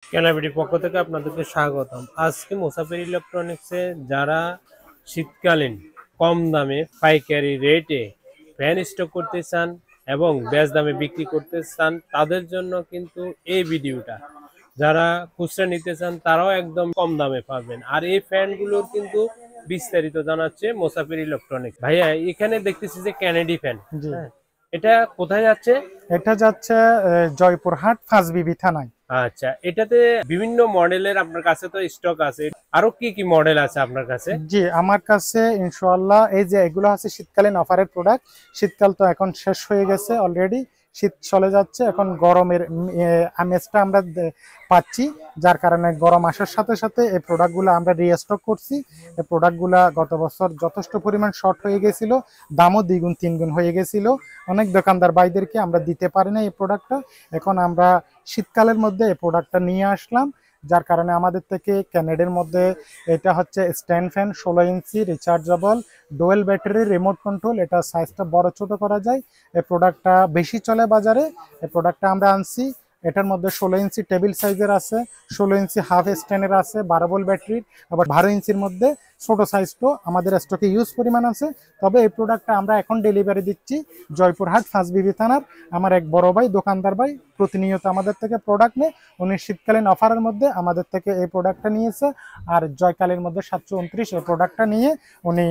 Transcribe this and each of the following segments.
ক্যানাবিটির পক্ষ থেকে আপনাদেরকে স্বাগতম। আজকে মুসাফির ইলেকট্রনিক্সে যারা শীতকালীন কম দামে পাইকারি রেটে ফ্যান স্টক করতে চান এবং বেশ দামে বিক্রি করতে চান তাদের জন্য কিন্তু এই ভিডিওটা। যারা খুচরা নিতে চান তারাও একদম কম দামে পাবেন। আর এই ফ্যানগুলোর কিন্তু বিস্তারিত জানাচ্ছে মুসাফির ইলেকট্রনিক্স। ভাইয়া এখানে দেখতেছি যে ক্যানেডি ফ্যান, জি, হ্যাঁ, এটা কোথায় যাচ্ছে? এটা যাচ্ছে জয়পুরহাট 5 বিবি থানায়। আচ্ছা, এটাতে বিভিন্ন মডেলের আপনার কাছে তো স্টক আছে, আরো কি কি মডেল আছে আপনার কাছে? জি, আমার কাছে ইনশাআল্লাহ এই যে এগুলো আছে শীতকালীন অফারের প্রোডাক্ট। শীতকাল তো এখন শেষ হয়ে গেছে অলরেডি, শীত চলে যাচ্ছে, এখন গরমের আমেজটা আমরা পাচ্ছি। যার কারণে গরম আসার সাথে সাথে এই প্রোডাক্টগুলো আমরা রিস্টক করছি। এই প্রোডাক্টগুলো গত বছর যথেষ্ট পরিমাণ শর্ট হয়ে গেছিল, দামও দ্বিগুণ তিনগুণ হয়ে গেছিল। অনেক দোকানদার ভাইদেরকে আমরা দিতে পারি না এই প্রোডাক্টটা। এখন আমরা শীতকালের মধ্যে এই প্রোডাক্টটা নিয়ে আসলাম, যার কারণে আমাদের থেকে ক্যানেডের মধ্যে এটা হচ্ছে stand fan 16 inch rechargeable dual battery remote control. এটা সাইজটা বড় ছোট করা যায়। এই প্রোডাক্টটা বেশি চলে বাজারে। এই প্রোডাক্টটা আমরা আনছি। এটার মধ্যে 16 ইঞ্চি টেবিল সাইজের আছে, 16 ইঞ্চি হাফ স্ট্যান্ডের আছে 12 ভোল্ট ব্যাটারির, আবার 12 ইঞ্চির মধ্যে ছোট সাইজটাও আমাদের স্টকে ইউজ পরিমাণ আছে। তবে এই প্রোডাক্টটা আমরা এখন ডেলিভারি দিচ্ছি জয়পুরহাট 5 বিবি থানার। আমার এক বড় ভাই দোকানদার ভাই প্রতিনিয়ত আমাদের থেকে প্রোডাক্ট নেয়। উনি শীতকালীন অফারের মধ্যে আমাদের থেকে এই প্রোডাক্টটা নিয়েছে, আর জয়কালের মধ্যে 729 এই প্রোডাক্টটা নিয়ে উনি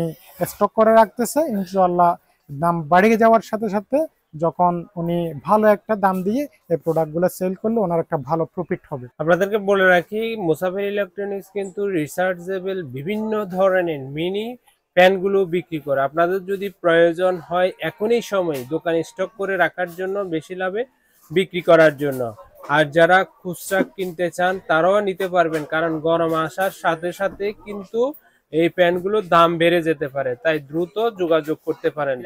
স্টক করে রাখতেছে। ইনশাআল্লাহ দাম বাড়িয়ে যাওয়ার সাথে সাথে যখন উনি ভালো একটা দাম দিয়ে এই প্রোডাক্টগুলো সেল করলে ওনার একটা ভালো প্রফিট হবে। আপনাদেরকে বলে রাখি, মুসাফির ইলেকট্রনিক্স কিন্তু রিচার্জেবল বিভিন্ন ধরনের মিনি ফ্যানগুলো বিক্রি করে। আপনাদের যদি প্রয়োজন হয় এখনই সময় দোকানে স্টক করে রাখার জন্য, বেশি লাভে বিক্রি করার জন্য। আর যারা খুচরা কিনতে চান তারাও নিতে পারবেন, কারণ গরম আসার সাথে সাথে কিন্তু এই ফ্যানগুলোর দাম বেড়ে যেতে পারে, তাই দ্রুত যোগাযোগ করতে পারেন।